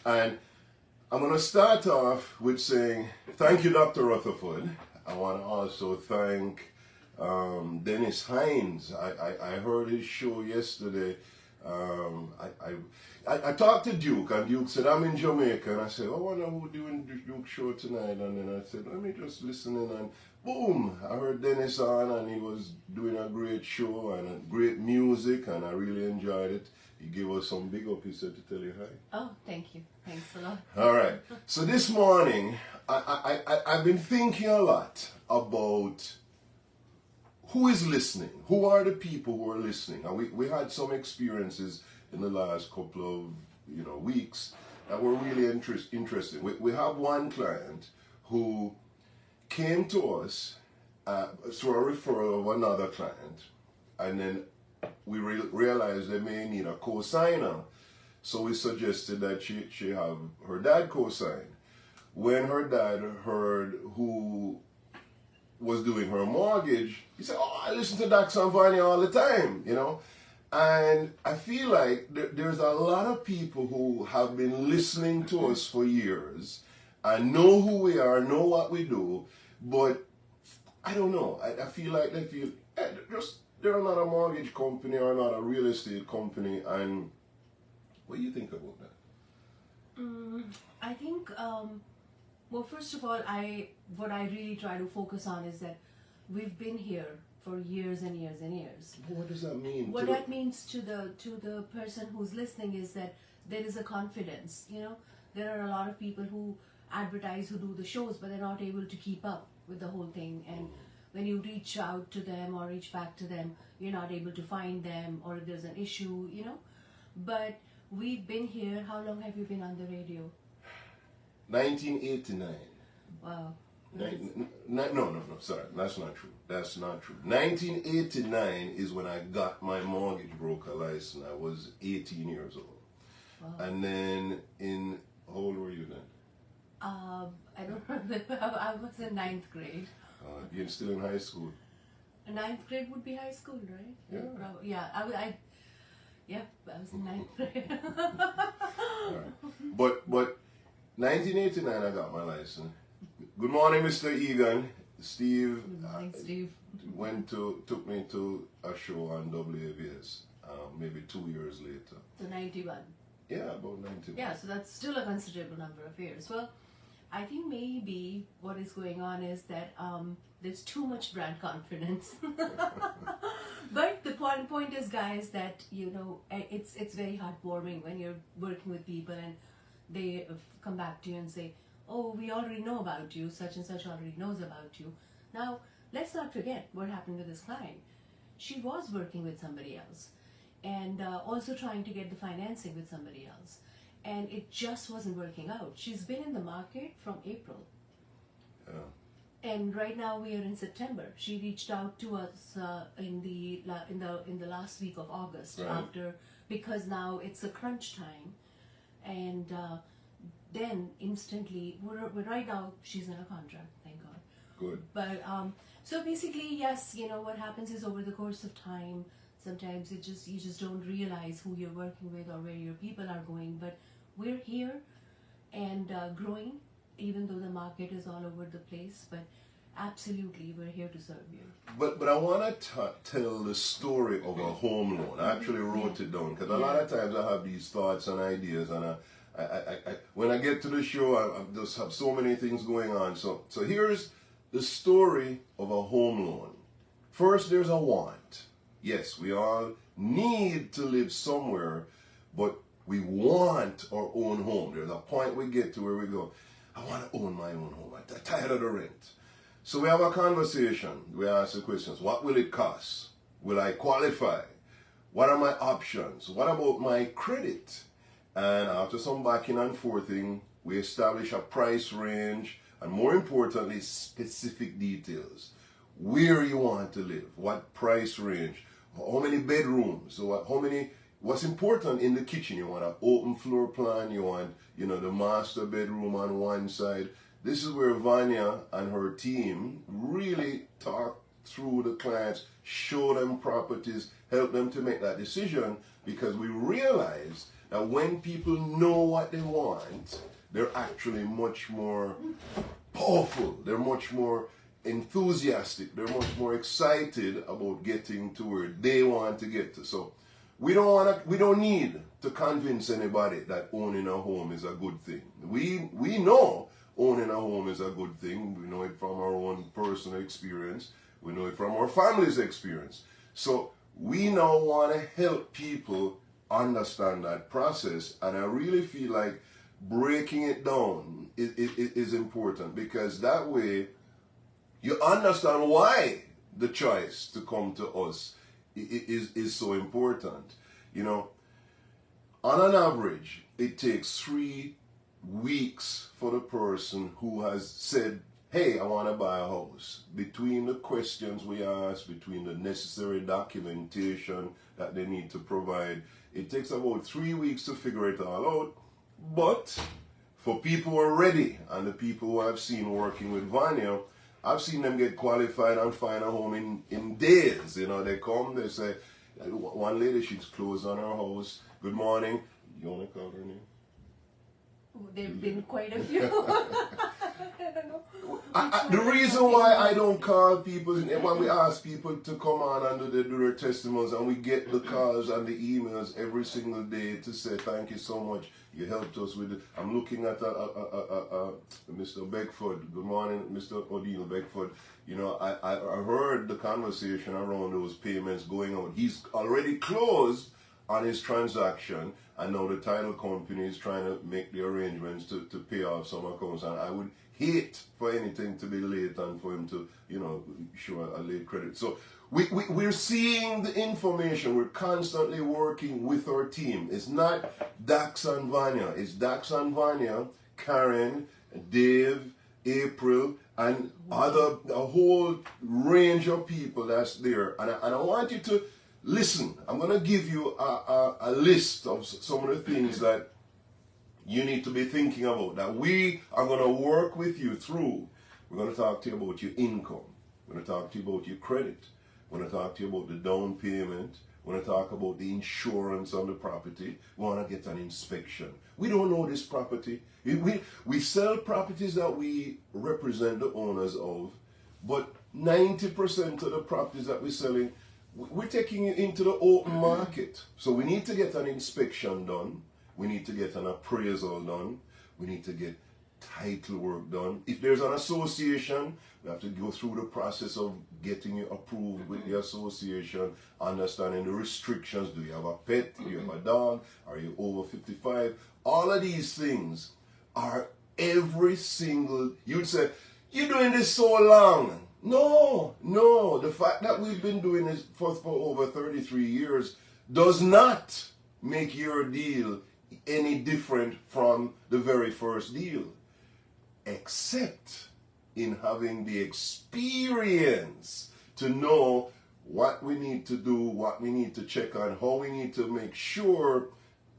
And I'm going to start off with saying thank you, Dr. Rutherford. I want to also thank Dennis Hines. I heard his show yesterday. I talked to Duke, and Duke said, I'm in Jamaica. And I said, I wonder who's doing Duke's show tonight. And then I said, let me just listen in. And boom, I heard Dennis on, and he was doing a great show and great music, and I really enjoyed it. He gave us some big up, he said, to tell you hi. Oh, thank you. Thanks a lot. All right. So this morning, I've been thinking a lot about who is listening. Who are the people who are listening? And we had some experiences in the last couple of weeks that were really interesting. We have one client who came to us through a referral of another client, and then we realized they may need a co-signer. So we suggested that she have her dad co-sign. When her dad heard who was doing her mortgage, he said, oh, I listen to Dax and Vanya all the time, And I feel like there's a lot of people who have been listening to us for years and know who we are, know what we do, but I don't know. I feel like they feel, they're not a mortgage company or not a real estate company. And what do you think about that? I think, well, first of all, what I really try to focus on is that we've been here for years and years and years. What does that mean? What that means to the person who's listening is that there is a confidence. There are a lot of people who advertise, who do the shows, but they're not able to keep up with the whole thing. And when you reach out to them or reach back to them, you're not able to find them, or if there's an issue, But we've been here. How long have you been on the radio? 1989. Wow. No, sorry, that's not true. That's not true. 1989 is when I got my mortgage broker license. I was 18 years old. Wow. And then how old were you then? I don't remember. I was in 9th grade. You're still in high school. 9th grade would be high school, right? Yeah. Probably. Yeah, I was in 9th grade. All right. But 1989 I got my license. Good morning, Mr. Egan. Steve. Good morning, Steve. Took me to a show on WAVS maybe 2 years later. So 91. Yeah, about 91. Yeah, so that's still a considerable number of years. Well, I think maybe what is going on is that there's too much brand confidence. But the point is, guys, that it's very heartwarming when you're working with people and they come back to you and say, oh, we already know about you, such and such already knows about you. Now, let's not forget what happened with this client. She was working with somebody else and also trying to get the financing with somebody else. And it just wasn't working out. She's been in the market from April. Yeah. And right now we are in September. She reached out to us in the last week of August, right. Because now it's a crunch time. And then instantly, right now she's in a contract, thank God. Good. But so basically, yes, what happens is over the course of time, sometimes you just don't realize who you're working with or where your people are going. But we're here and growing, even though the market is all over the place. But absolutely, we're here to serve you. But I want to tell the story of a home loan. I actually wrote it down because a lot of times I have these thoughts and ideas, and I when I get to the show, I just have so many things going on. So here's the story of a home loan. First, there's a want. Yes, we all need to live somewhere, but we want our own home. There's a point we get to where we go, I want to own my own home. I'm tired of the rent. So we have a conversation. We ask the questions. What will it cost? Will I qualify? What are my options? What about my credit? And after some backing and forthing, we establish a price range and, more importantly, specific details. Where you want to live, what price range, how many bedrooms, what's important in the kitchen. You want an open floor plan, you want, the master bedroom on one side. This is where Vanya and her team really talk through the clients, show them properties, help them to make that decision, because we realize that when people know what they want, they're actually much more powerful. They're much more enthusiastic. They're much more excited about getting to where they want to get to. So we don't need to convince anybody that owning a home is a good thing. We know owning a home is a good thing. We know it from our own personal experience. We know it from our family's experience. So we now want to help people understand that process, and I really feel like breaking it down is important, because that way you understand why the choice to come to us is so important. You know, on an average, it takes 3 weeks for the person who has said, hey, I want to buy a house. Between the questions we ask, between the necessary documentation that they need to provide, it takes about 3 weeks to figure it all out. But for people who are ready, and the people who I've seen working with Vanya, I've seen them get qualified and find a home in days. You know, they come, they say, one lady, she's closed on her house. Good morning. You want to call her name? There have been quite a few. The reason why I don't call people, when we ask people to come on and do their testimonies, and we get the calls and the emails every single day to say thank you so much, you helped us with it. I'm looking at Mr. Beckford. Good morning, Mr. O'Deal Beckford. You know, I heard the conversation around those payments going out. He's already closed on his transaction, and now the title company is trying to make the arrangements to pay off some accounts, and I would hate for anything to be late and for him to, you know, show a late credit. So we're seeing the information. We're constantly working with our team. It's not Dax and Vanya. It's Dax and Vanya, Karen, Dave, April, and a whole range of people that's there. And I want you to listen. I'm going to give you a list of some of the things that you need to be thinking about, that we are going to work with you through. We're going to talk to you about your income. We're going to talk to you about your credit. We're going to talk to you about the down payment. We're going to talk about the insurance on the property. We want to get an inspection. We don't know this property. We sell properties that we represent the owners of, but 90% of the properties that we're selling, we're taking it into the open market. So we need to get an inspection done. We need to get an appraisal done. We need to get title work done. If there's an association, we have to go through the process of getting you approved with the association, understanding the restrictions. Do you have a pet? Do you have a dog? Are you over 55? All of these things are every single, you'd say, you're doing this so long. No. The fact that we've been doing this for over 33 years does not make your deal any different from the very first deal, except in having the experience to know what we need to do, what we need to check on, how we need to make sure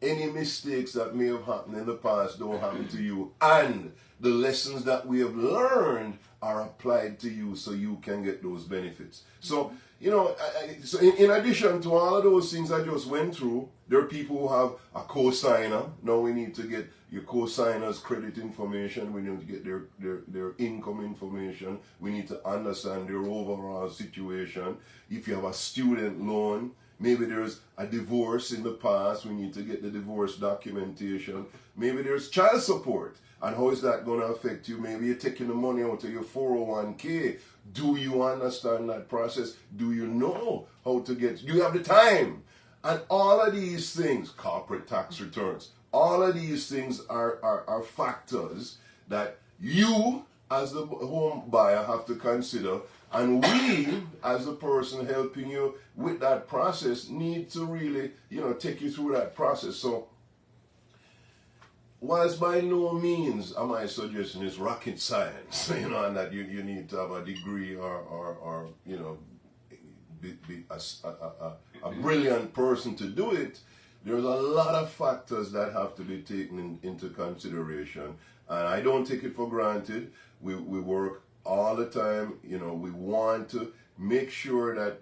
any mistakes that may have happened in the past don't happen to you, and the lessons that we have learned are applied to you so you can get those benefits. So, you know, so in addition to all of those things I just went through, there are people who have a co-signer. Now we need to get your co-signer's credit information. We need to get their income information. We need to understand their overall situation. If you have a student loan, maybe there's a divorce in the past, we need to get the divorce documentation. Maybe there's child support, and how is that going to affect you? Maybe you're taking the money out of your 401k. Do you understand that process? Do you know how to get, do you have the time? And all of these things, corporate tax returns, all of these things are factors that you as the home buyer have to consider, and we as the person helping you with that process need to really, you know, take you through that process. So whilst by no means am I suggesting it's rocket science, you know, and that you need to have a degree or you know, be a brilliant person to do it, there's a lot of factors that have to be taken into consideration, and I don't take it for granted. We work all the time, you know, we want to make sure that,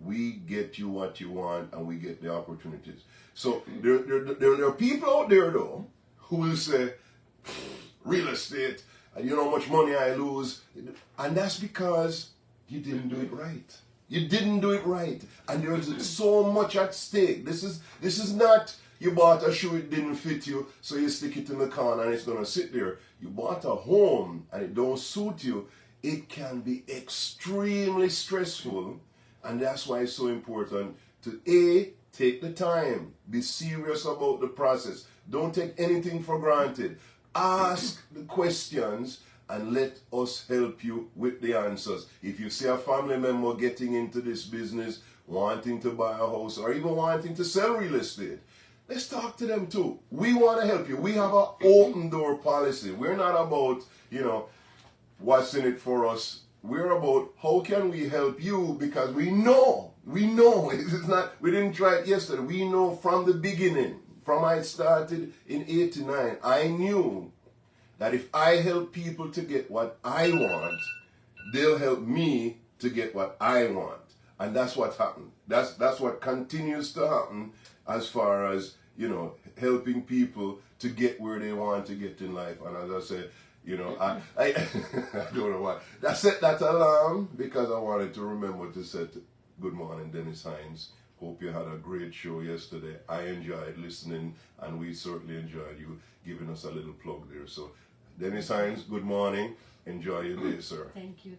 we get you what you want and we get the opportunities. So there are people out there though who will say, real estate, and you know how much money I lose. And that's because you didn't do it right. You didn't do it right. And there's so much at stake. This is not you bought a shoe, it didn't fit you, so you stick it in the corner and it's gonna sit there. You bought a home and it don't suit you. It can be extremely stressful, and that's why it's so important to take the time, be serious about the process. Don't take anything for granted. Ask the questions and let us help you with the answers. If you see a family member getting into this business, wanting to buy a house or even wanting to sell real estate, let's talk to them too. We want to help you. We have an open door policy. We're not about, what's in it for us. We're about how can we help you, because we know, it's not, we didn't try it yesterday. We know from the beginning, from I started in 89, I knew that if I help people to get what I want, they'll help me to get what I want. And that's what happened. That's what continues to happen as far as, helping people to get where they want to get in life. And as I said, I I don't know why. I set that alarm because I wanted to remember to set good morning, Dennis Hines. Hope you had a great show yesterday. I enjoyed listening, and we certainly enjoyed you giving us a little plug there. So, Dennis Hines, good morning. Enjoy your day, sir. Thank you.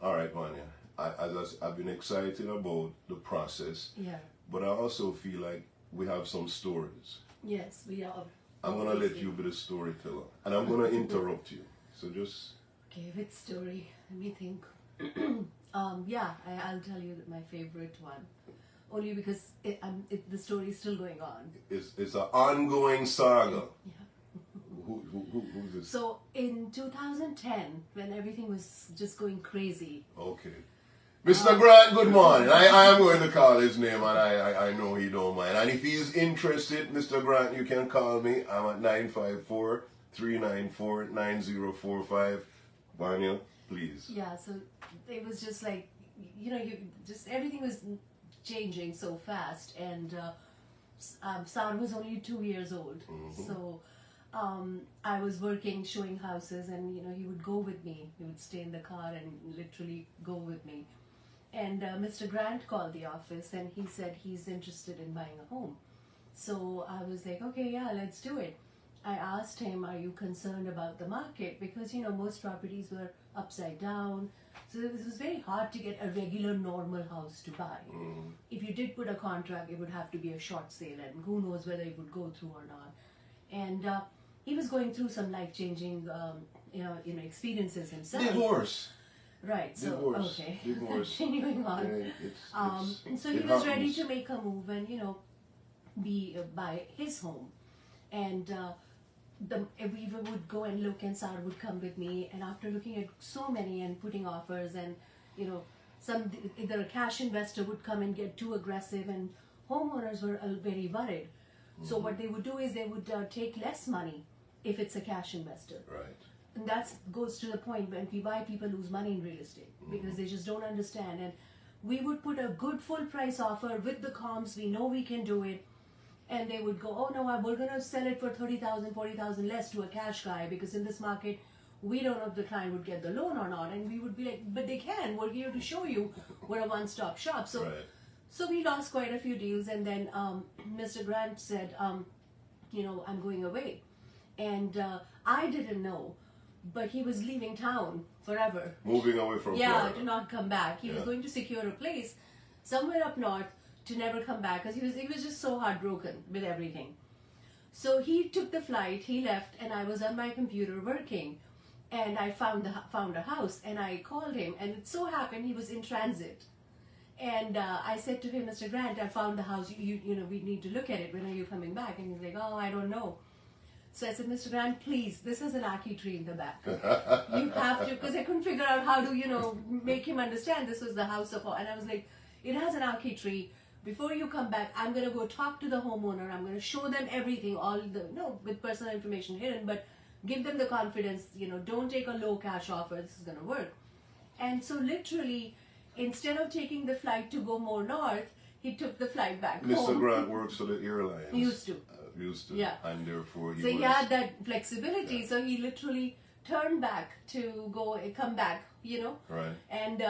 All right, Vanya. I've been excited about the process. Yeah. But I also feel like we have some stories. Yes, we are. I'm going to let you be the storyteller. And I'm going to interrupt you. So just... Okay, which story? Let me think. I'll tell you my favorite one. Only because the story is still going on. It's an ongoing saga. Yeah. Who's this? So in 2010, when everything was just going crazy. Okay. Mr. Grant, good morning. I am going to call his name, and I know he don't mind. And if he's interested, Mr. Grant, you can call me. I'm at 954-394-9045. Vanya, please. Yeah, so it was just like, everything was changing so fast. And Sam was only 2 years old. Mm-hmm. So I was working, showing houses, and, he would go with me. He would stay in the car and literally go with me. And Mr. Grant called the office and he said he's interested in buying a home. So I was like, okay, yeah, let's do it. I asked him, are you concerned about the market? Because, most properties were upside down. So it was very hard to get a regular, normal house to buy. Mm. If you did put a contract, it would have to be a short sale, and who knows whether it would go through or not. And he was going through some life-changing, experiences himself. Divorce. Right, so, Divorce. Okay, Divorce. continuing on. Yeah, so he was ready to make a move and, buy his home. And we would go and look, and Sarah would come with me, and after looking at so many and putting offers, and, either a cash investor would come and get too aggressive, and homeowners were very worried. Mm-hmm. So what they would do is they would take less money if it's a cash investor. Right. And that goes to the point when we buy, people lose money in real estate because they just don't understand. And we would put a good full price offer with the comps. We know we can do it. And they would go, oh no, we're going to sell it for 30,000, 40,000 less to a cash guy, because in this market, we don't know if the client would get the loan or not. And we would be like, but they can. We're here to show you we're a one-stop shop. So, right. So we lost quite a few deals. And then Mr. Grant said, I'm going away. And I didn't know. But he was leaving town forever. Moving away from Florida. To not come back. He was going to secure a place somewhere up north to never come back, because he was just so heartbroken with everything. So he took the flight, he left, and I was on my computer working, and I found a house, and I called him, and it so happened he was in transit. And I said to him, Mr. Grant, I found the house. We need to look at it. When are you coming back? And he's like, oh, I don't know. So I said, Mr. Grant, please, this is an ackee tree in the back. You have to, because I couldn't figure out how to, make him understand this was the house of, and I was like, it has an ackee tree. Before you come back, I'm going to go talk to the homeowner. I'm going to show them everything, with personal information hidden, but give them the confidence, don't take a low cash offer. This is going to work. And so literally, instead of taking the flight to go more north, he took the flight back Mr. home. Grant works for the airlines. Used to. Used to. Yeah. And therefore he So was... he had that flexibility. Yeah. So he literally turned back to come back, you know. Right. And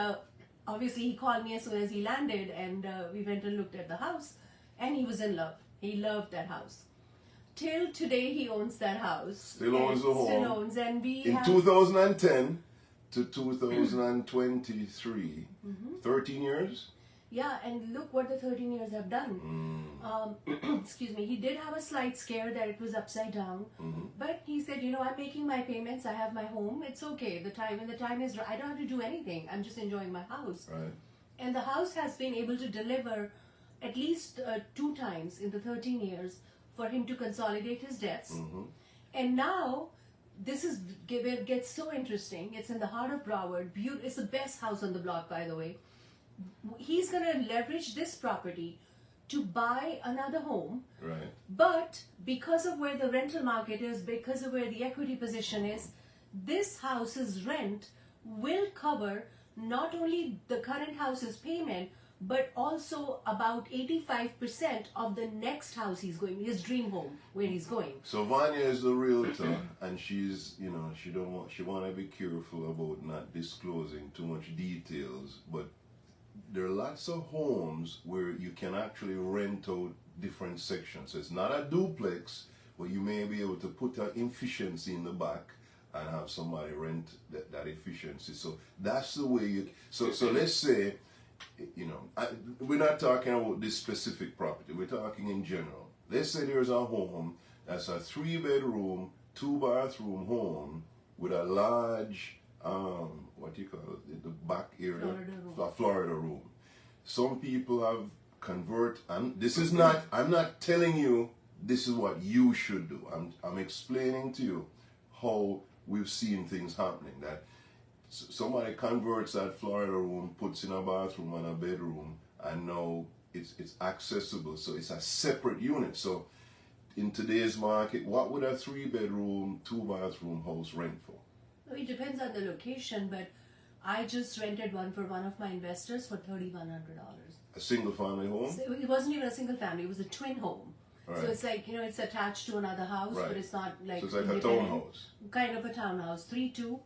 obviously he called me as soon as he landed, and we went and looked at the house, and he was in love. He loved that house. Till today he owns that house. Still owns the home. Still owns, and we In have... 2010 to 2023, 13 years? Yeah, and look what the 13 years have done. Excuse me. He did have a slight scare that it was upside down, but he said, you know, I'm making my payments. I have my home. It's okay. When the time is right, I don't have to do anything. I'm just enjoying my house. Right. And the house has been able to deliver at least 2 times in the 13 years for him to consolidate his debts. And now, this is where it gets so interesting. It's in the heart of Broward. It's the best house on the block, by the way. He's going to leverage this property to buy another home. Right. But because of where the rental market is, because of where the equity position is, this house's rent will cover not only the current house's payment, but also about 85% of the next house he's going, his dream home, where he's going. So Vanya is the realtor, and she's, you know, she want to be careful about not disclosing too much details, but there are lots of homes where you can actually rent out different sections. So it's not a duplex, but you may be able to put an efficiency in the back and have somebody rent that efficiency. So that's the way you... So let's say, you know, we're not talking about this specific property. We're talking in general. Let's say there's a home that's a 3-bedroom, 2-bathroom home with a large... what do you call it? The back area, Florida room. Some people have convert, and this is not. I'm not telling you this is what you should do. I'm explaining to you how we've seen things happening. That somebody converts that Florida room, puts in a bathroom and a bedroom, and now it's accessible. So it's a separate unit. So in today's market, what would a 3-bedroom, 2-bathroom house rent for? It depends on the location, but I just rented one for one of my investors for $3,100. A single family home? So it wasn't even a single family, it was a twin home. Right. So it's like, you know, it's attached to another house, Right. but it's not like... So it's like a townhouse? Kind of a townhouse, 3-2,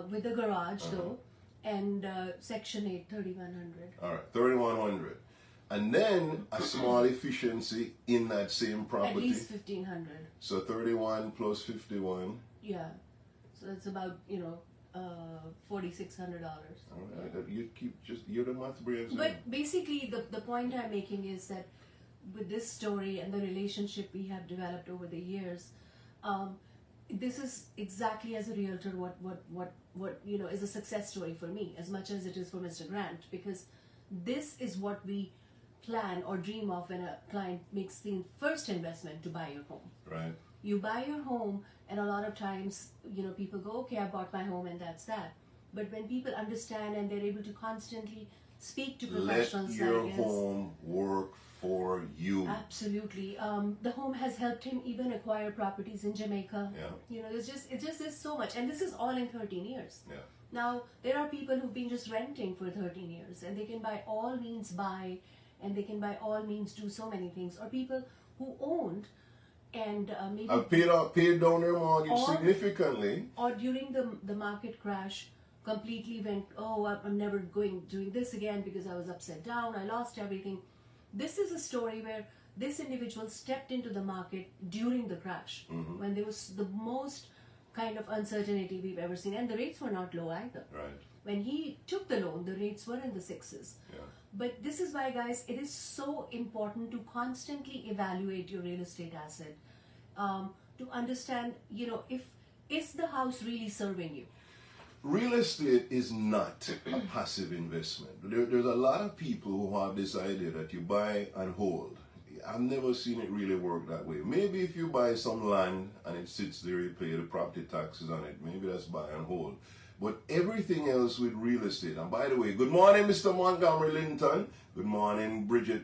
with a garage though, and Section 8, 3,100. All right, 3,100. And then a small efficiency in that same property? At least 1,500. So 31 plus 51. Yeah. So it's about, you know, $4,600. All right, you're the math brains. But basically, the point I'm making is that with this story and the relationship we have developed over the years, this is exactly as a realtor what you know is a success story for me as much as it is for Mr. Grant, because this is what we plan or dream of when a client makes the first investment to buy your home. Right. You buy your home, and a lot of times, you know, people go, okay, I bought my home and that's that. But when people understand and they're able to constantly speak to professionals Let your like us, home work for you. absolutely. The home has helped him even acquire properties in Jamaica. Yeah. You know, it's just there's so much, and this is all in 13 years. Yeah. Now there are people who've been just renting for 13 years, and they can by all means buy, and they can by all means do so many things. Or people who owned and maybe I've paid down their mortgage significantly. Or during the market crash, completely went, oh, I'm never doing this again because I was upside down, I lost everything. This is a story where this individual stepped into the market during the crash, when there was the most kind of uncertainty we've ever seen, and the rates were not low either. Right. When he took the loan, the rates were in the 6s. Yeah. But this is why, guys, it is so important to constantly evaluate your real estate asset, to understand, you know, is the house really serving you? Real estate is not a passive investment. There's a lot of people who have this idea that you buy and hold. I've never seen it really work that way. Maybe if you buy some land and it sits there, you pay the property taxes on it, maybe that's buy and hold. But everything else with real estate, and by the way, good morning, Mr. Montgomery Linton. Good morning, Bridget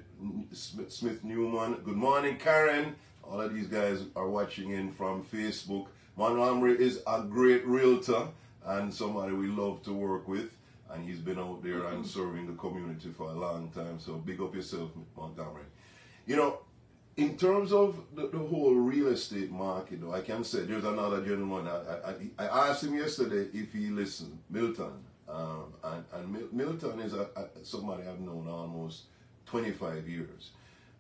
Smith-Newman. Good morning, Karen. All of these guys are watching in from Facebook. Montgomery is a great realtor and somebody we love to work with. and he's been out there and serving the community for a long time. So big up yourself, Montgomery. You know, in terms of the whole real estate market, though, I can say there's another gentleman. I asked him yesterday if he listened, Milton. And Milton is somebody I've known almost 25 years.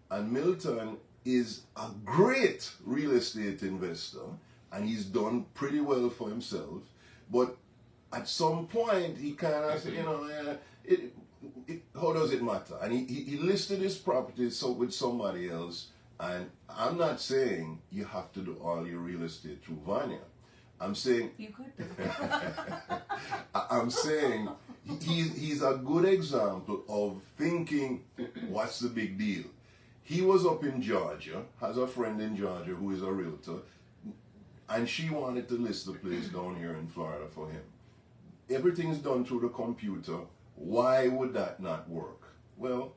And Milton is a great real estate investor, and he's done pretty well for himself. But at some point, he kind of said, you know, how does it matter? And he listed his property with somebody else. And I'm not saying you have to do all your real estate through Vanya. I'm saying you could do. I'm saying he's a good example of thinking, what's the big deal? He was up in Georgia, has a friend in Georgia who is a realtor, and she wanted to list the place down here in Florida for him. Everything's done through the computer. Why would that not work? Well,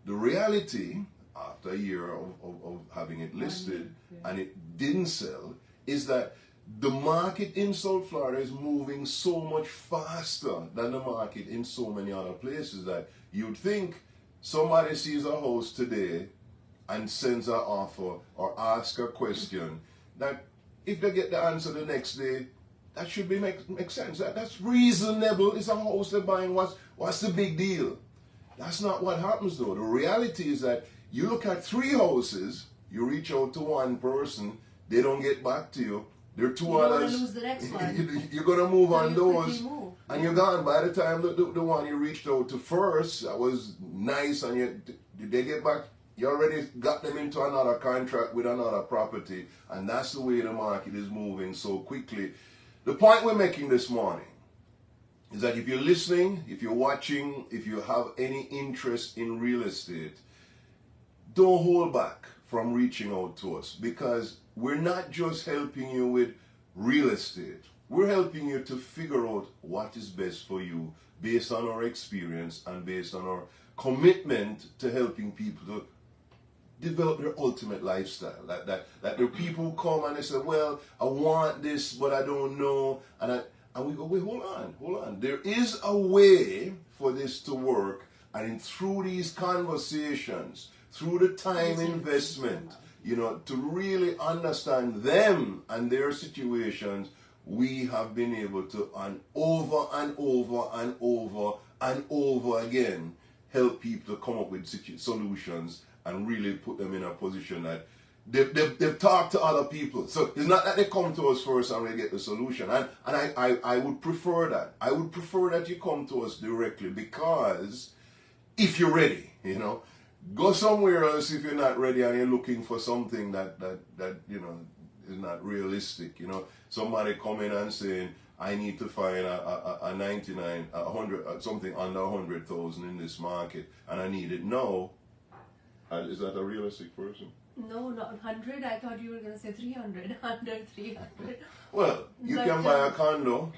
the reality, after a year of having it listed and it didn't sell, is that the market in South Florida is moving so much faster than the market in so many other places that you'd think somebody sees a house today and sends an offer or asks a question, that if they get the answer the next day, that should make sense. That's reasonable. It's a house they're buying. What's the big deal? That's not what happens though. The reality is that you look at 3 houses, you reach out to one person, they don't get back to you. There are 2 others. You're going to lose the next one. You're going to move on those. Move. And you're gone. By the time the one you reached out to first, that was nice, and they get back, you already got them into another contract with another property. And that's the way the market is moving so quickly. The point we're making this morning is that if you're listening, if you're watching, if you have any interest in real estate, don't hold back from reaching out to us, because we're not just helping you with real estate. We're helping you to figure out what is best for you based on our experience and based on our commitment to helping people to develop their ultimate lifestyle. That the people who come and they say, well, I want this, but I don't know. And we go, wait, hold on. There is a way for this to work. And through these conversations, through the time investment, you know, to really understand them and their situations, we have been able to, over and over again, help people to come up with solutions and really put them in a position that they've talked to other people. So it's not that they come to us first and we get the solution. And I would prefer that. I would prefer that you come to us directly, because if you're ready, you know, go somewhere else if you're not ready and you're looking for something that you know is not realistic. You know, somebody coming and saying, I need to find a 99, 100, something under 100,000 in this market, and I need it now. Is that a realistic person? No, not 100. I thought you were going to say 300. Under 300. Well, you can buy a condo.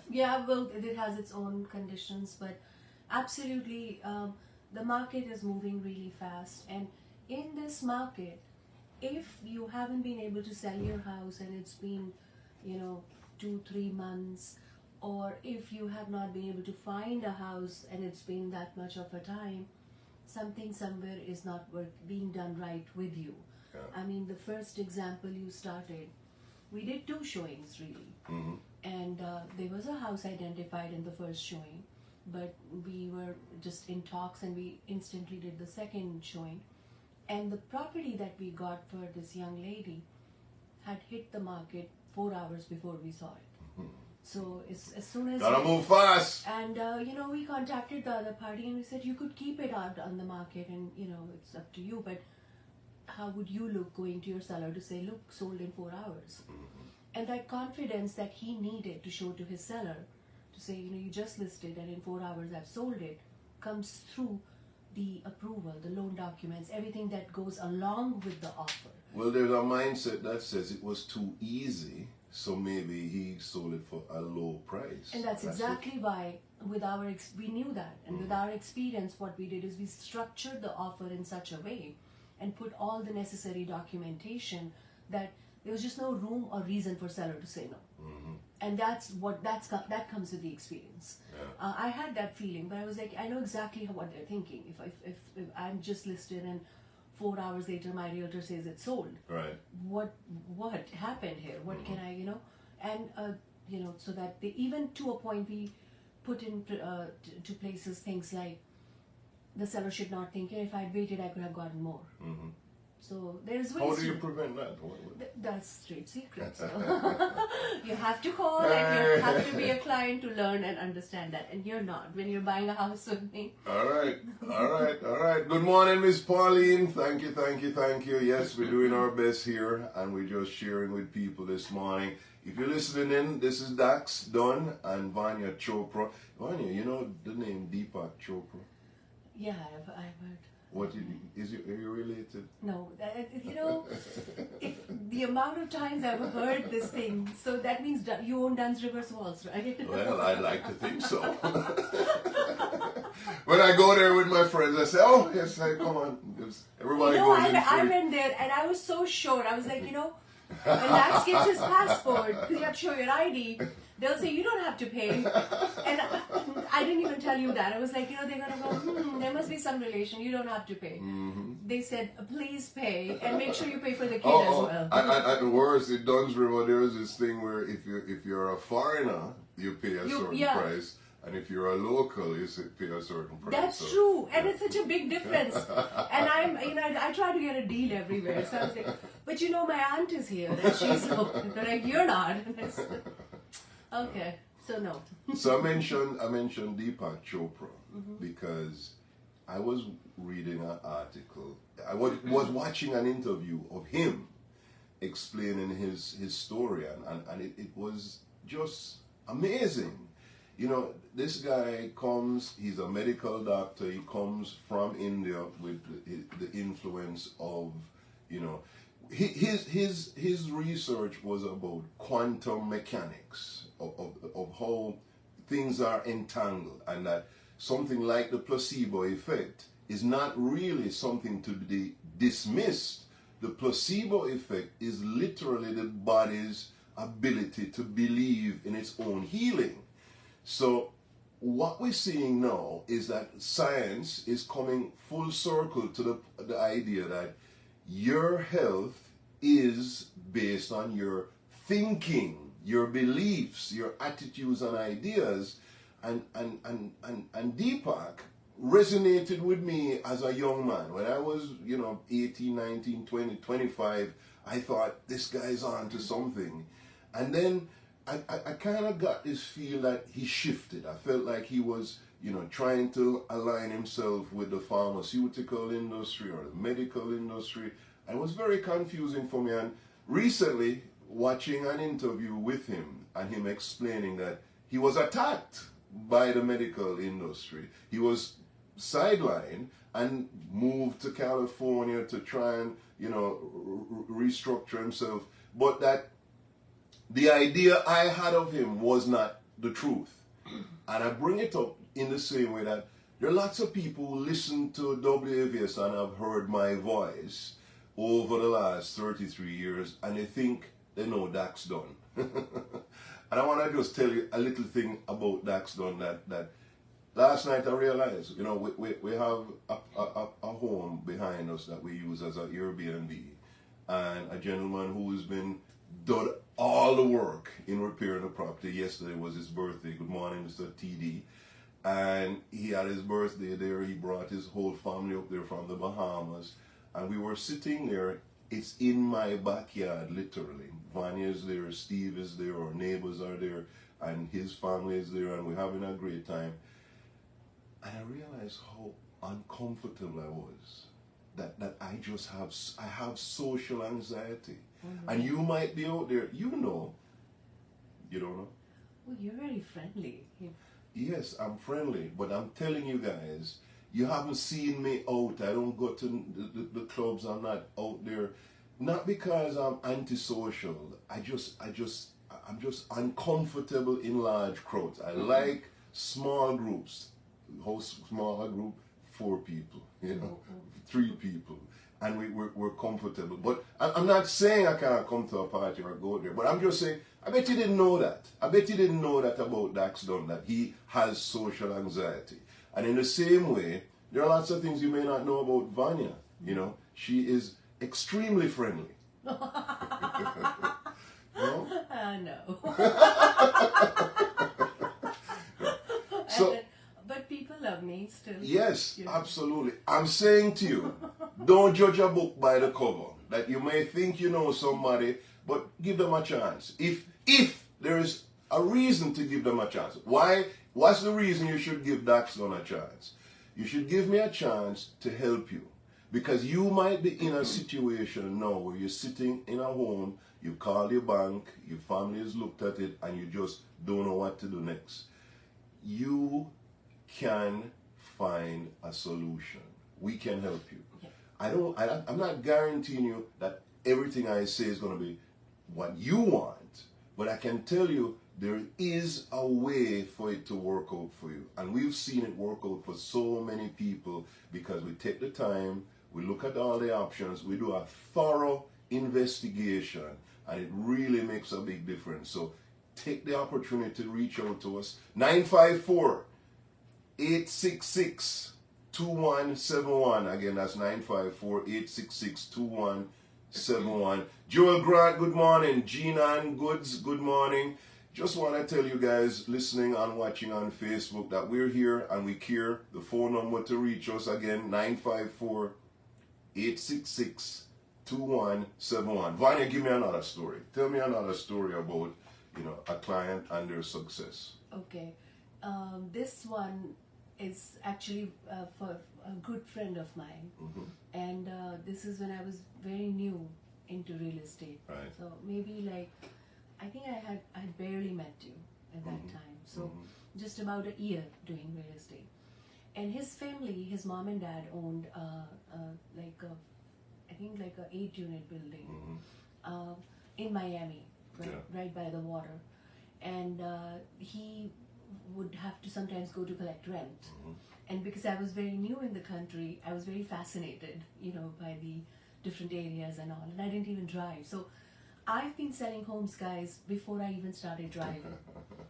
Yeah, well, it has its own conditions, but absolutely, the market is moving really fast. And in this market, if you haven't been able to sell your house and it's been, you know, 2-3 months, or if you have not been able to find a house and it's been that much of a time, something somewhere is not being done right with you. Yeah. I mean, the first example you started, we did 2 showings really. Mm-hmm. And there was a house identified in the first showing, but we were just in talks and we instantly did the second showing. And the property that we got for this young lady had hit the market 4 hours before we saw it. Mm-hmm. So as soon as... Gotta move fast! And, you know, we contacted the other party and we said, you could keep it out on the market and, you know, it's up to you. But how would you look going to your seller to say, look, sold in 4 hours? Mm-hmm. And that confidence that he needed to show to his seller, to say, you know, you just listed and in 4 hours I've sold it, comes through the approval, the loan documents, everything that goes along with the offer. Well, there's a mindset that says it was too easy, so maybe he sold it for a low price. And that's exactly why, with our we knew that, and with our experience, what we did is we structured the offer in such a way and put all the necessary documentation that there was just no room or reason for seller to say no. Mm-hmm. and that comes with the experience. Yeah. I had that feeling, but I was like, I know exactly what they're thinking. If I'm just listed and 4 hours later my realtor says it's sold, Right. what happened here? What can I, and so that they, even to a point, we put in to places things like the seller should not think, if I'd waited I could have gotten more. Mm-hmm. So there's ways. How do you prevent that? That's straight secret. So you have to call and you have to be a client to learn and understand that. And you're not when you're buying a house with me. All right. Good morning, Miss Pauline. Thank you. Yes, we're doing our best here, and we're just sharing with people this morning. If you're listening in, this is Dax Dunn and Vanya Chopra. Vanya, you know the name Deepak Chopra? Yeah, I've heard. What are you related? No, if the amount of times I've heard this thing, so that means you own Dunn's Reverse Walls, right? Well, I'd like to think so. When I go there with my friends, I say, "Oh, yes, come on." Everybody goes in free. I went there and I was so sure. I was like, when Dax gets his passport, because you have to show your ID, they'll say you don't have to pay. And I didn't even tell you that. I was like, they're going to go, there must be some relation. You don't have to pay. Mm-hmm. They said, please pay and make sure you pay for the kid as well. At the worst, in Dunn's River, there is this thing where if you're a foreigner, you pay a certain price. And if you're a local, you pay a certain price. That's true. And it's such a big difference. And I try to get a deal everywhere. So I was like, but my aunt is here and she's local. They're like, you're not. Okay, so no. So I mentioned Deepak Chopra because I was reading an article. I was watching an interview of him explaining his story, and it was just amazing. This guy he's a medical doctor. He comes from India with the influence of, his research was about quantum mechanics, of how things are entangled, and that something like the placebo effect is not really something to be dismissed. The placebo effect is literally the body's ability to believe in its own healing. So what we're seeing now is that science is coming full circle to the idea that your health is based on your thinking, your beliefs, your attitudes and ideas. And Deepak resonated with me as a young man. When I was, 18, 19, 20, 25, I thought, this guy's on to something. And then I kind of got this feel that he shifted. I felt like he was, trying to align himself with the pharmaceutical industry or the medical industry. And it was very confusing for me. And recently, watching an interview with him and him explaining that he was attacked by the medical industry. He was sidelined and moved to California to try and, restructure himself. But that the idea I had of him was not the truth. And I bring it up in the same way that there are lots of people who listen to WAVS and have heard my voice over the last 33 years, and they think they know Dax Dunn. And I want to just tell you a little thing about Dax Dunn that last night I realized, we have a home behind us that we use as an Airbnb, and a gentleman who's been done all the work in repairing the property. Yesterday was his birthday. Good morning, Mr. TD. And he had his birthday there. He brought his whole family up there from the Bahamas. And we were sitting there. It's in my backyard, literally. Vanya is there, Steve is there, our neighbors are there, and his family is there, and we're having a great time. And I realized how uncomfortable I was. That I have social anxiety. Mm-hmm. And you might be out there, you don't know. Well, you're very friendly. Yes, I'm friendly, but I'm telling you guys, you haven't seen me out. I don't go to the clubs. I'm not out there. Not because I'm antisocial. I'm just uncomfortable in large crowds. I like small groups. How small a group? 4 people, 3 people. and we're comfortable. But I'm not saying I can't come to a party or go there, but I'm just saying, I bet you didn't know that. I bet you didn't know that about Dax Dunn, that he has social anxiety. And in the same way, there are lots of things you may not know about Vanya. You know, she is extremely friendly. No? No. So, but people love me still. yes, You know. absolutely. I'm saying to you, don't judge a book by the cover. That you may think you know somebody, but give them a chance. If there is a reason to give them a chance. Why? What's the reason you should give Dax Dunn a chance? You should give me a chance to help you. Because you might be in a situation now where you're sitting in a home, you call your bank, your family has looked at it, and you just don't know what to do next. You can find a solution. We can help you. Yeah. I'm not guaranteeing you that everything I say is going to be what you want, but I can tell you there is a way for it to work out for you. And we've seen it work out for so many people because we take the time, we look at all the options, we do a thorough investigation, and it really makes a big difference. So take the opportunity to reach out to us. 954-866-2171. Again, that's 954-866-2171. Joel Grant, good morning. Jean-Ann Goods, good morning. Just want to tell you guys listening and watching on Facebook that we're here and we care. The phone number to reach us again, 954-866-2171. Vanya, give me another story. Tell me another story about, a client and their success. Okay. This one is actually for a good friend of mine. Mm-hmm. And this is when I was very new into real estate. Right. So maybe I think I had barely met you at that time. So just about a year doing real estate. And his family, his mom and dad owned I think a 8-unit building in Miami, right by the water. And he would have to sometimes go to collect rent. And because I was very new in the country, I was very fascinated, by the different areas and all. And I didn't even drive. So I've been selling homes, guys, before I even started driving.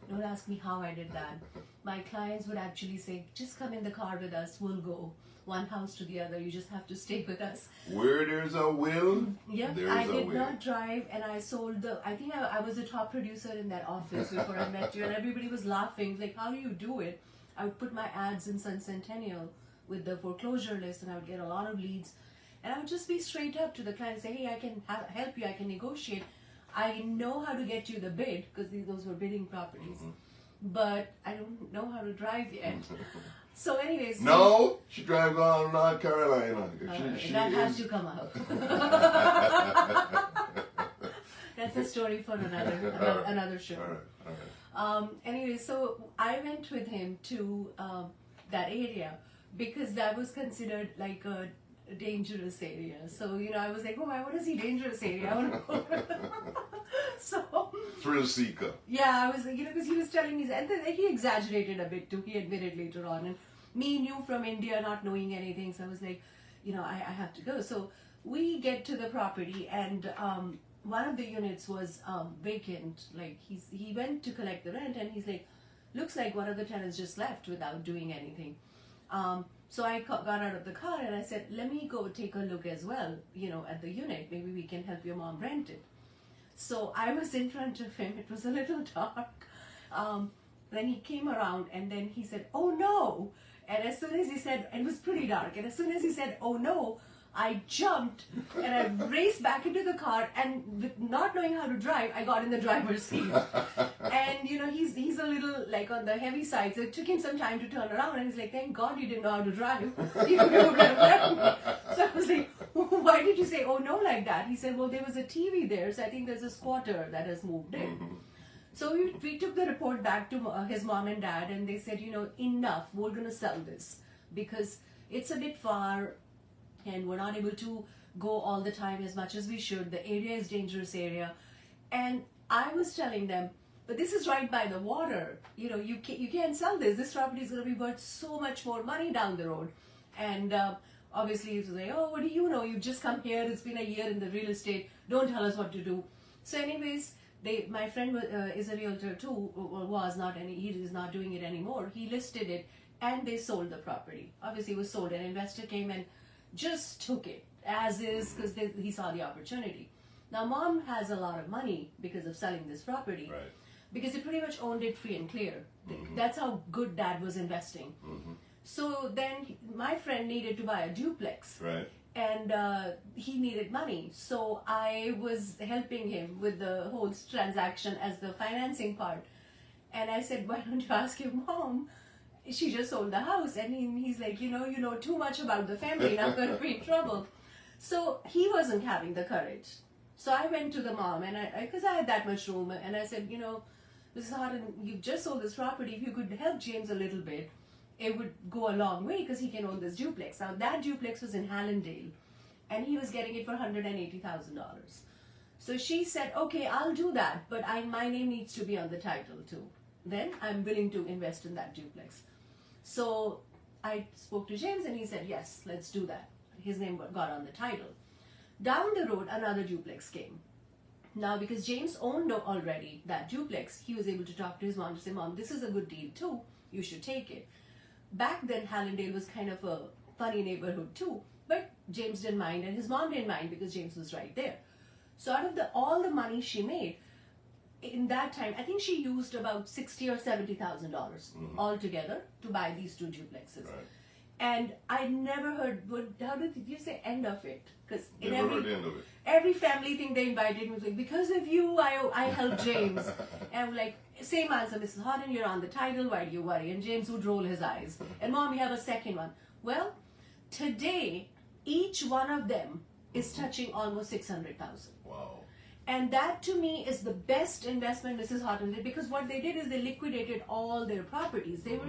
Don't ask me how I did that. My clients would actually say, just come in the car with us, we'll go one house to the other. You just have to stay with us. Where there's a will, yeah, there's I a did way. not drive, and I sold I think I was a top producer in that office before I met you, and everybody was laughing, like, how do you do it? I would put my ads in Sun Centennial with the foreclosure list, and I would get a lot of leads. And I would just be straight up to the client and say, hey, I can help you, I can negotiate. I know how to get you the bid, because those were bidding properties. But I don't know how to drive yet. So anyways. No, she drives on North Carolina. That has to come out. That's a story for another show. All right. Anyway, so I went with him to that area because that was considered like a dangerous area. So, I was like, oh, I want to see dangerous area. I want to go. So. Thrill seeker. Yeah, I was, because he was telling me, and then he exaggerated a bit too, he admitted later on. And me new from India, not knowing anything, so I was like, I have to go. So we get to the property, and one of the units was vacant. Like, he went to collect the rent, and he's like, looks like one of the tenants just left without doing anything. So I got out of the car and I said, let me go take a look as well, at the unit. Maybe we can help your mom rent it. So I was in front of him. It was a little dark. Then he came around and then he said, oh no. And as soon as he said, it was pretty dark. And as soon as he said, oh no, I jumped and I raced back into the car, and with not knowing how to drive, I got in the driver's seat. And he's a little like on the heavy side, so it took him some time to turn around, and he's like, thank God you didn't know how to drive. You would have left me. So I was like, why did you say oh no like that? He said, well, there was a TV there, so I think there's a squatter that has moved in. So we took the report back to his mom and dad, and they said, enough, we're going to sell this because it's a bit far and we're not able to go all the time as much as we should. The area is dangerous area. And I was telling them, but this is right by the water. You can't sell this. This property is going to be worth so much more money down the road. And Obviously, it's like, oh, what do you know? You've just come here. It's been a year in the real estate. Don't tell us what to do. So, anyways, my friend is a realtor too. Was not, and he is not doing it anymore. He listed it, and they sold the property. Obviously, it was sold. An investor came and just took it as is because he saw the opportunity. Now, mom has a lot of money because of selling this property. Right. Because he pretty much owned it free and clear. That's how good dad was investing. So then my friend needed to buy a duplex. Right. And he needed money. So I was helping him with the whole transaction as the financing part. And I said, why don't you ask your mom? She just sold the house. And he's like, you know too much about the family and I'm going to be in trouble. So he wasn't having the courage. So I went to the mom, and because I had that much room, and I said, Mrs. Harden, you've just sold this property. If you could help James a little bit, it would go a long way because he can own this duplex. Now, that duplex was in Hallandale, and he was getting it for $180,000. So she said, okay, I'll do that, but my name needs to be on the title too. Then I'm willing to invest in that duplex. So I spoke to James, and he said, yes, let's do that. His name got on the title. Down the road, another duplex came. Now, because James owned already that duplex, he was able to talk to his mom to say, Mom, this is a good deal too. You should take it. Back then, Hallandale was kind of a funny neighborhood too. But James didn't mind, and his mom didn't mind because James was right there. So out of all the money she made, in that time, I think she used about $60,000 or $70,000 altogether to buy these two duplexes. Right. And I never heard, how did you say end of it? Because in every family thing they invited me was like, because of you, I helped James. And I'm like, same answer, Mrs. Harden, you're on the title, why do you worry? And James would roll his eyes. And Mom, you have a second one. Well, today, each one of them is touching almost $600,000. Wow. And that to me is the best investment Mrs. Harden did, because what they did is they liquidated all their properties. They were,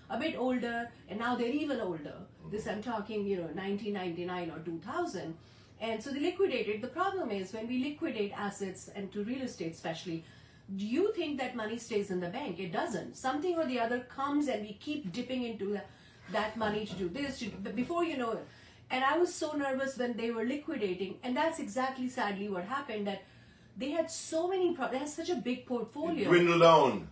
a bit older, and now they're even older. This I'm talking, 1999 or 2000. And so they liquidated. The problem is when we liquidate assets, and to real estate especially, do you think that money stays in the bank? It doesn't. Something or the other comes, and we keep dipping into that money to do this, before you know it. And I was so nervous when they were liquidating, and that's exactly sadly what happened, that they had so many, they had such a big portfolio. It dwindled down.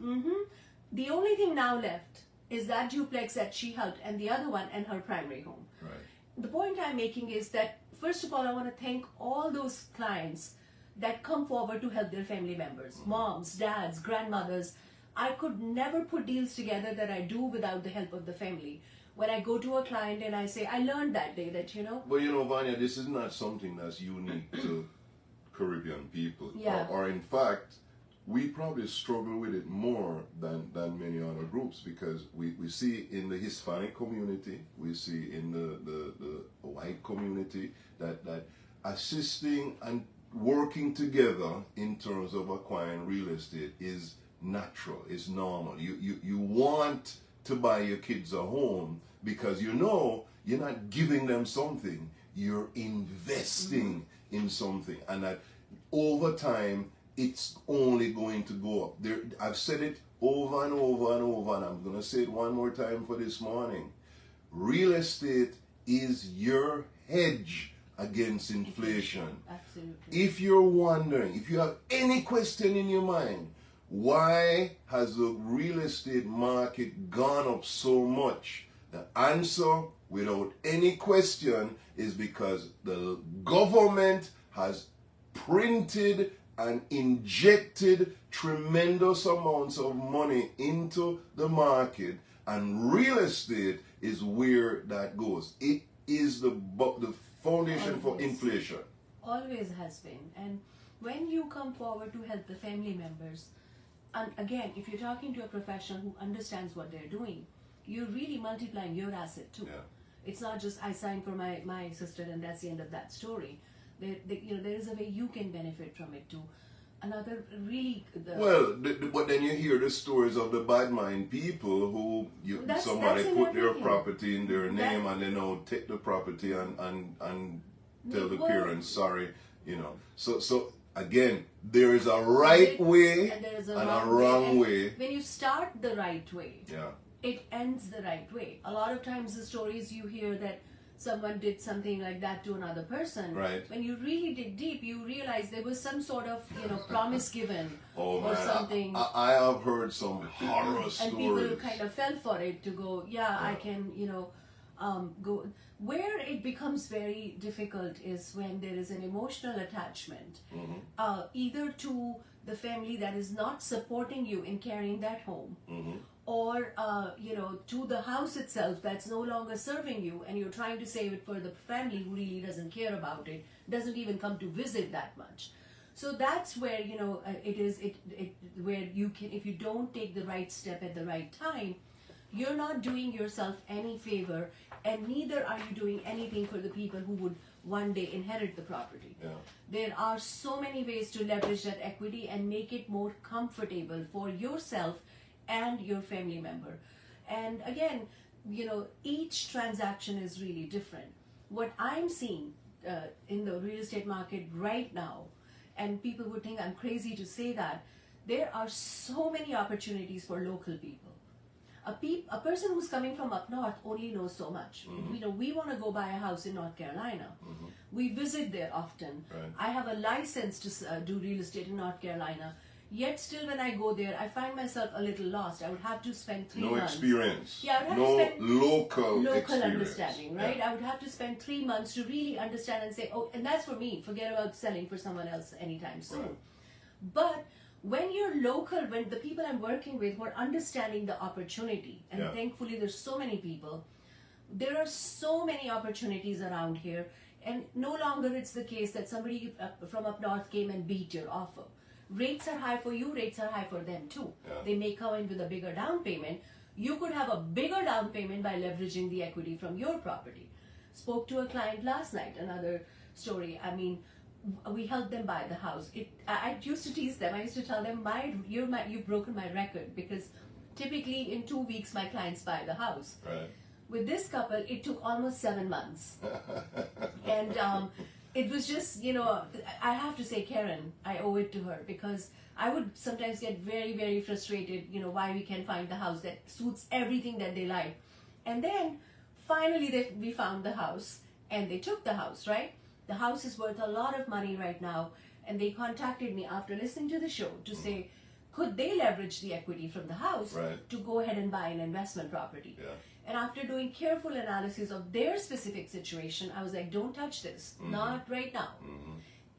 The only thing now left is that duplex that she helped, and the other one, and her primary home. Right. The point I'm making is that, first of all, I want to thank all those clients that come forward to help their family members, moms, dads, grandmothers. I could never put deals together that I do without the help of the family. When I go to a client and I say, I learned that day that, But Vanya, this is not something that's unique to Caribbean people. Yeah. Or in fact, we probably struggle with it more than many other groups, because we see in the Hispanic community, we see in the white community that assisting and working together in terms of acquiring real estate is natural, is normal. You want to buy your kids a home because you're not giving them something, you're investing in something, and that over time it's only going to go up. I've said it over and over and over, and I'm going to say it one more time for this morning. Real estate is your hedge against inflation. Absolutely. If you're wondering, if you have any question in your mind, why has the real estate market gone up so much? The answer, without any question, is because the government has printed and injected tremendous amounts of money into the market, and real estate is where that goes. It is the foundation for inflation. Always has been. And when you come forward to help the family members, and again, if you're talking to a professional who understands what they're doing, you're really multiplying your asset too. Yeah. It's not just I signed for my sister and that's the end of that story. There is a way you can benefit from it too. Another really... but then you hear the stories of the bad mind people who somebody put their property in their name and they now take the property and tell the parents sorry, So again, there is a right way and a wrong way. When you start the right way, yeah, it ends the right way. A lot of times the stories you hear that someone did something like that to another person. Right. When you really dig deep, you realize there was some sort of, promise given Oh or man, something. I have heard some horror stories. And people kind of fell for it to go, I can, go. Where it becomes very difficult is when there is an emotional attachment, either to the family that is not supporting you in carrying that home, or to the house itself that's no longer serving you, and you're trying to save it for the family who really doesn't care about it, doesn't even come to visit that much. So that's where where you can, if you don't take the right step at the right time, you're not doing yourself any favor, and neither are you doing anything for the people who would one day inherit the property. Yeah. There are so many ways to leverage that equity and make it more comfortable for yourself and your family member. And again, each transaction is really different. What I'm seeing in the real estate market right now, and people would think I'm crazy to say that, there are so many opportunities for local people. A person who's coming from up north only knows so much. We want to go buy a house in North Carolina. We visit there often. Right. I have a license to do real estate in North Carolina. Yet still when I go there, I find myself a little lost. I would have to spend 3 months. No experience. Yeah, I would have no to spend local experience. understanding, right? Yeah. I would have to spend 3 months to really understand and say, oh, and that's for me. Forget about selling for someone else anytime soon. Right. But when you're local, when the people I'm working with were understanding the opportunity, and thankfully there's so many people, there are so many opportunities around here, and no longer it's the case that somebody from up north came and beat your offer. Rates are high for you, rates are high for them too. Yeah. They may come in with a bigger down payment. You could have a bigger down payment by leveraging the equity from your property. Spoke to a client last night, another story. I mean, we helped them buy the house. I used to tease them. I used to tell them, you've broken my record, because typically in 2 weeks my clients buy the house. Right. With this couple, it took almost 7 months. And it was just, I have to say, Karen, I owe it to her, because I would sometimes get very, very frustrated, why we can't find the house that suits everything that they like. And then finally we found the house, and they took the house, right? The house is worth a lot of money right now, and they contacted me after listening to the show to say, could they leverage the equity from the house to go ahead and buy an investment property? Yeah. And after doing careful analysis of their specific situation, I was like, don't touch this, not right now.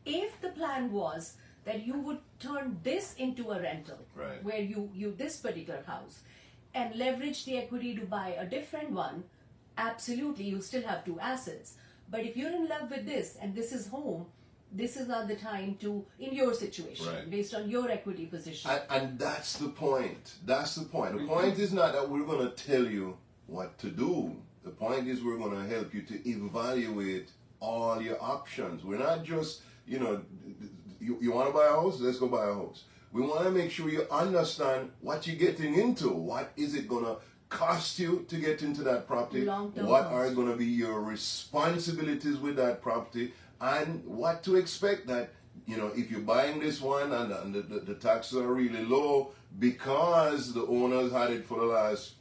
If the plan was that you would turn this into a rental, where you this particular house, and leverage the equity to buy a different one, absolutely, you still have 2 assets. But if you're in love with this, and this is home, this is not the time to, in your situation, based on your equity position. And that's the point. That's the point. The point is not that we're going to tell you what to do. The point is we're going to help you to evaluate all your options. We're not just, you want to buy a house? Let's go buy a house. We want to make sure you understand what you're getting into. What is it going to cost you to get into that property? What are going to be your responsibilities with that property? And what to expect that, if you're buying this one and the taxes are really low because the owners had it for the last,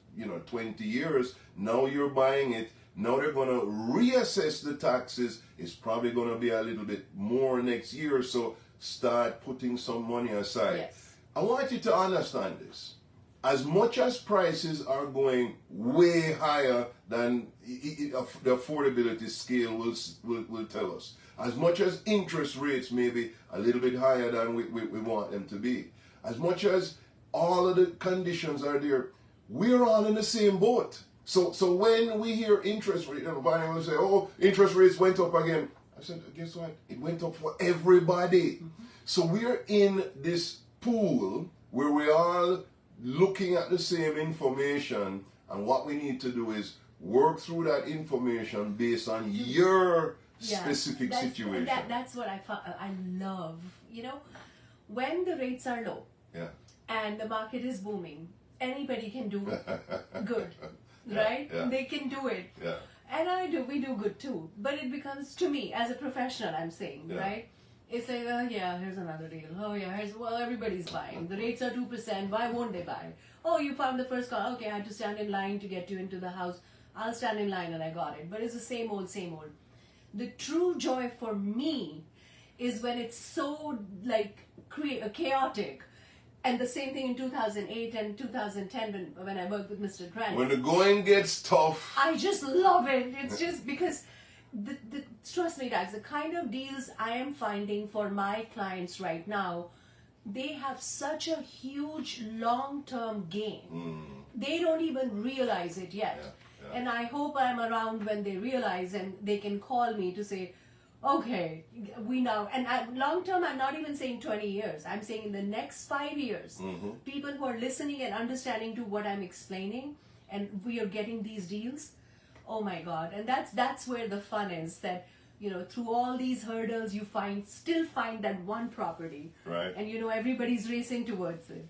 20 years, now you're buying it, now they're going to reassess the taxes. It's probably going to be a little bit more next year, so start putting some money aside. Yes. I want you to understand this. As much as prices are going way higher than the affordability scale will tell us, as much as interest rates may be a little bit higher than we want them to be, as much as all of the conditions are there, we're all in the same boat. So when we hear interest rate, Barney will say, oh, interest rates went up again. I said, guess what? It went up for everybody. So we're in this pool where we all looking at the same information, and what we need to do is work through that information based on your specific situation. That's what I love. When the rates are low and the market is booming, anybody can do good, right? Yeah. They can do it. Yeah. And we do good too. But it becomes, to me, as a professional, I'm saying, right? It's like, oh yeah, here's another deal. Oh yeah, everybody's buying. The rates are 2%. Why won't they buy? Oh, you found the first car. Okay, I had to stand in line to get you into the house. I'll stand in line and I got it. But it's the same old, same old. The true joy for me is when it's so like chaotic. And the same thing in 2008 and 2010 when I worked with Mr. Grant. When the going gets tough. I just love it. It's just because, trust me guys, the kind of deals I am finding for my clients right now, they have such a huge long-term gain. They don't even realize it yet. Yeah. And I hope I'm around when they realize and they can call me to say, okay, we know. And long term, I'm not even saying 20 years. I'm saying in the next 5 years, people who are listening and understanding to what I'm explaining, and we are getting these deals. Oh my God. And that's where the fun is, that, you know, through all these hurdles, you still find that one property. Right. And, you know, everybody's racing towards it.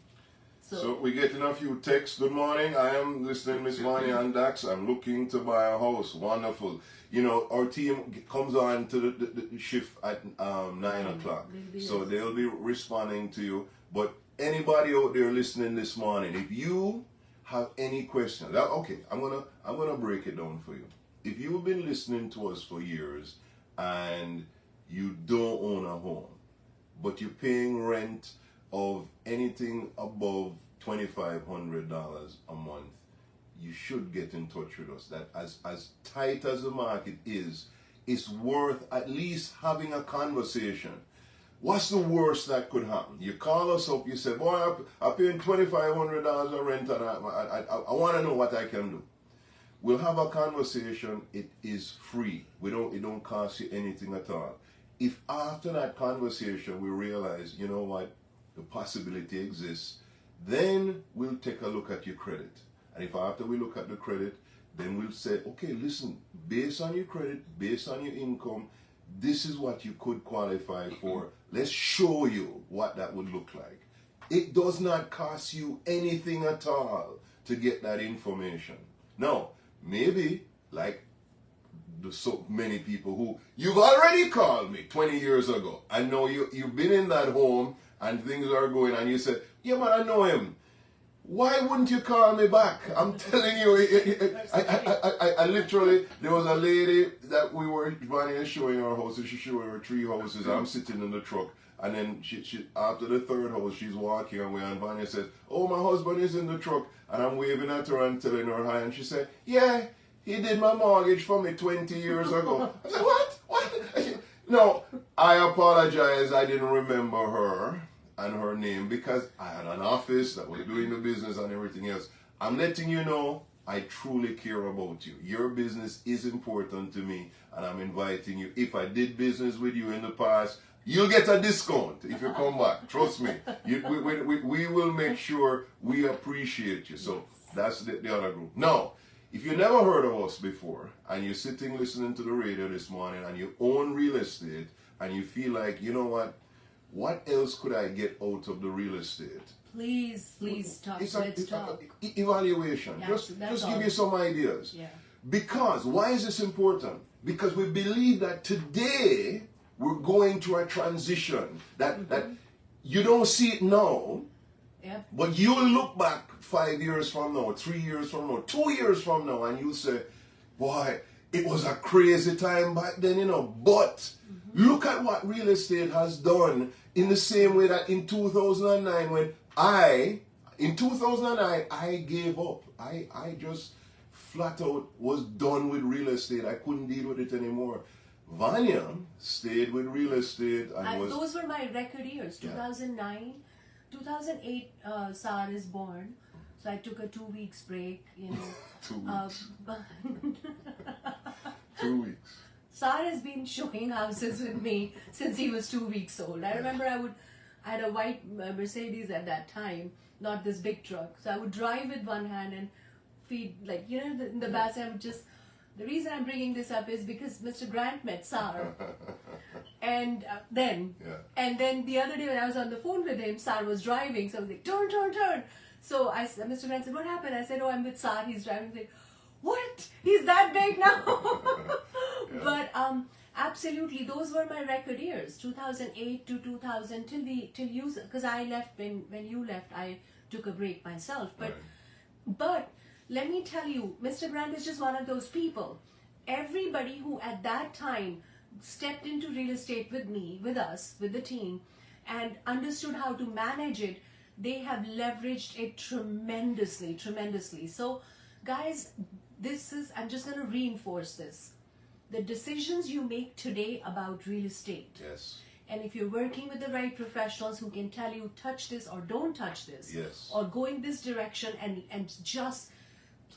So we're getting a few texts. Good morning. I am listening, Miss Vanya and Dax. I'm looking to buy a house. Wonderful. You know, our team comes on to the shift at 9 o'clock. So they'll be responding to you. But anybody out there listening this morning, if you have any questions, okay, I'm gonna break it down for you. If you've been listening to us for years and you don't own a home, but you're paying rent of anything above $2,500 a month, you should get in touch with us. That as tight as the market is, it's worth at least having a conversation. What's the worst that could happen? You call us up, you say, boy, I'm paying $2,500 a rent and I want to know what I can do. We'll have a conversation. It is free. It don't cost you anything at all. If after that conversation we realize, you know what, the possibility exists, then we'll take a look at your credit. And if after we look at the credit, then we'll say, okay, listen, based on your credit, based on your income, this is what you could qualify for. Let's show you what that would look like. It does not cost you anything at all to get that information. Now, maybe, like so many people who, you've already called me 20 years ago. I know you've been in that home and things are going, and you said, yeah, but I know him. Why wouldn't you call me back? I'm telling you, I literally, there was a lady that Vanya showing her houses, she showed her 3 houses, I'm sitting in the truck, and then she after the 3rd house, she's walking away, and Vanya says, oh, my husband is in the truck, and I'm waving at her and telling her hi, and she said, yeah, he did my mortgage for me 20 years ago. I said, what? No, I apologize, I didn't remember her and her name because I had an office that was doing the business and everything else. I'm letting you know I truly care about you. Your business is important to me, and I'm inviting you. If I did business with you in the past, you'll get a discount if you come back. Trust me. We will make sure we appreciate you. So that's the other group. Now, if you never heard of us before and you're sitting listening to the radio this morning and you own real estate and you feel like, you know what else could I get out of the real estate? Please talk. Let's talk. Evaluation. Yeah, just give you some ideas. Yeah. Because, why is this important? Because we believe that today we're going through a transition. That you don't see it now, but you'll look back 5 years from now, 3 years from now, 2 years from now, and you'll say, boy, it was a crazy time back then, you know, but look at what real estate has done in the same way that in 2009 when I gave up. I just flat out was done with real estate. I couldn't deal with it anymore. Vanya stayed with real estate and those were my record years. 2009, 2008, Sar is born. So I took a 2 weeks break, you know. 2 weeks. 2 weeks. Sar has been showing houses with me since he was 2 weeks old. I remember I had a white Mercedes at that time, not this big truck. So I would drive with one hand and feed, like, you know, in the back. I would just, the reason I'm bringing this up is because Mr. Grant met Sar. And then the other day when I was on the phone with him, Sar was driving. So I was like, turn. So Mr. Grant said, what happened? I said, oh, I'm with Sar. He's driving. He's like, what? He's that big now? But absolutely, those were my record years, 2008 to 2000 till you, because I left when you left. I took a break myself, but Let me tell you, Mr. Brand is just one of those people. Everybody who at that time stepped into real estate with me, with us, with the team, and understood how to manage it, they have leveraged it tremendously, tremendously. So guys, I'm just going to reinforce this. The decisions you make today about real estate. Yes. And if you're working with the right professionals who can tell you, touch this or don't touch this. Yes. Or go in this direction, and just,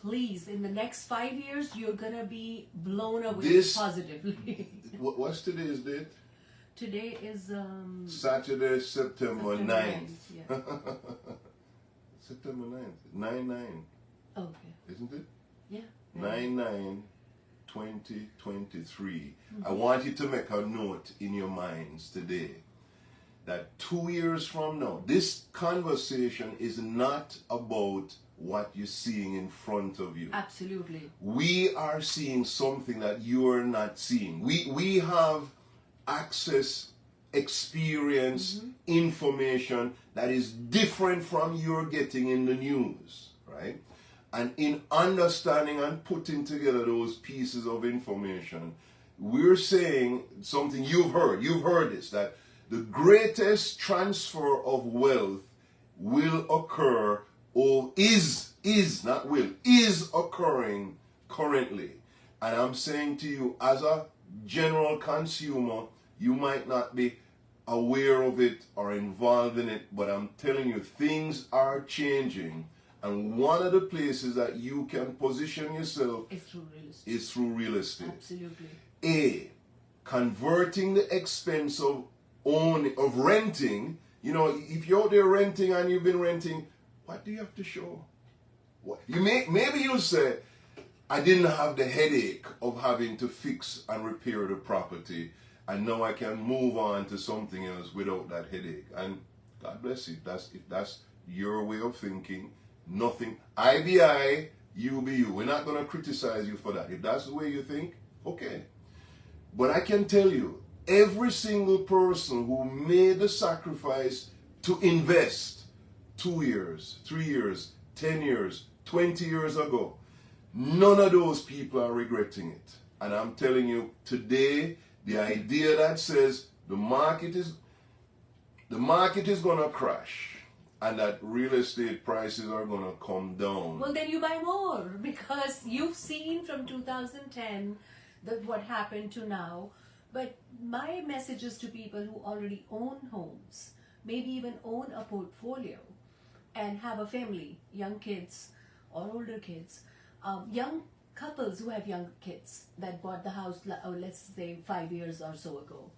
please, in the next 5 years, you're going to be blown away positively. What's today's date? Today is Saturday, September 9th. Yeah. September 9th. 9/9. Okay. Isn't it? Yeah. 9/9/2023. I want you to make a note in your minds today that 2 years from now, this conversation is not about what you're seeing in front of you. Absolutely. We are seeing something that you are not seeing. We have access, experience, information that is different from you're getting in the news, right? And in understanding and putting together those pieces of information, we're saying something you've heard this, that the greatest transfer of wealth will occur, or is occurring currently. And I'm saying to you, as a general consumer, you might not be aware of it or involved in it, but I'm telling you, things are changing. And one of the places that you can position yourself is through real estate. Absolutely. Converting the expense of renting. You know, if you're out there renting and you've been renting, what do you have to show? Maybe you'll say, I didn't have the headache of having to fix and repair the property, and now I can move on to something else without that headache. And God bless you. If that's your way of thinking. Nothing. I be I, you be you. We're not going to criticize you for that. If that's the way you think, okay. But I can tell you, every single person who made the sacrifice to invest 2 years, 3 years, 10 years, 20 years ago, none of those people are regretting it. And I'm telling you, today, the idea that says the market is going to crash, and that real estate prices are going to come down. Well, then you buy more, because you've seen from 2010 what happened to now. But my message is to people who already own homes, maybe even own a portfolio, and have a family, young kids or older kids, young couples who have young kids that bought the house, let's say 5 years or so ago.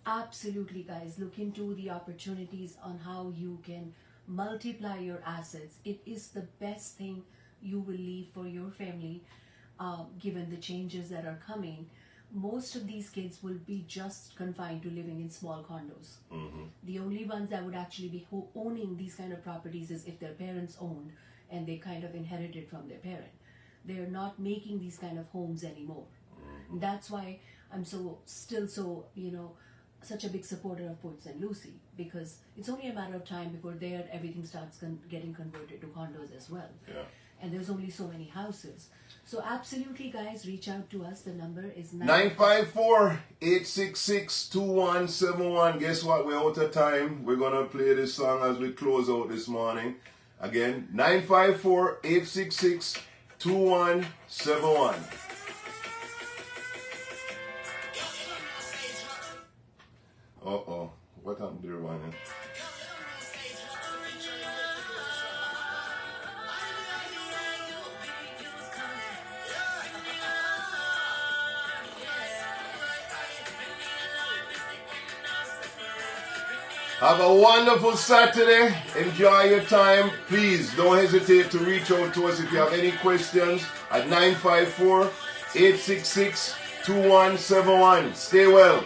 Absolutely, guys, look into the opportunities on how you can multiply your assets. It is the best thing you will leave for your family, given the changes that are coming. Most of these kids will be just confined to living in small condos. The only ones that would actually be owning these kind of properties is if their parents owned and they kind of inherited from their parent. They're not making these kind of homes anymore. That's why I'm still so, such a big supporter of Port St. Lucie, because it's only a matter of time before there everything starts getting converted to condos as well. Yeah. And there's only so many houses. So absolutely, guys, reach out to us. The number is 954-866-2171. Guess what? We're out of time. We're going to play this song as we close out this morning. Again, 954-866-2171. Uh-oh. What happened to the one? Have a wonderful Saturday. Enjoy your time. Please don't hesitate to reach out to us if you have any questions at 954-866-2171. Stay well.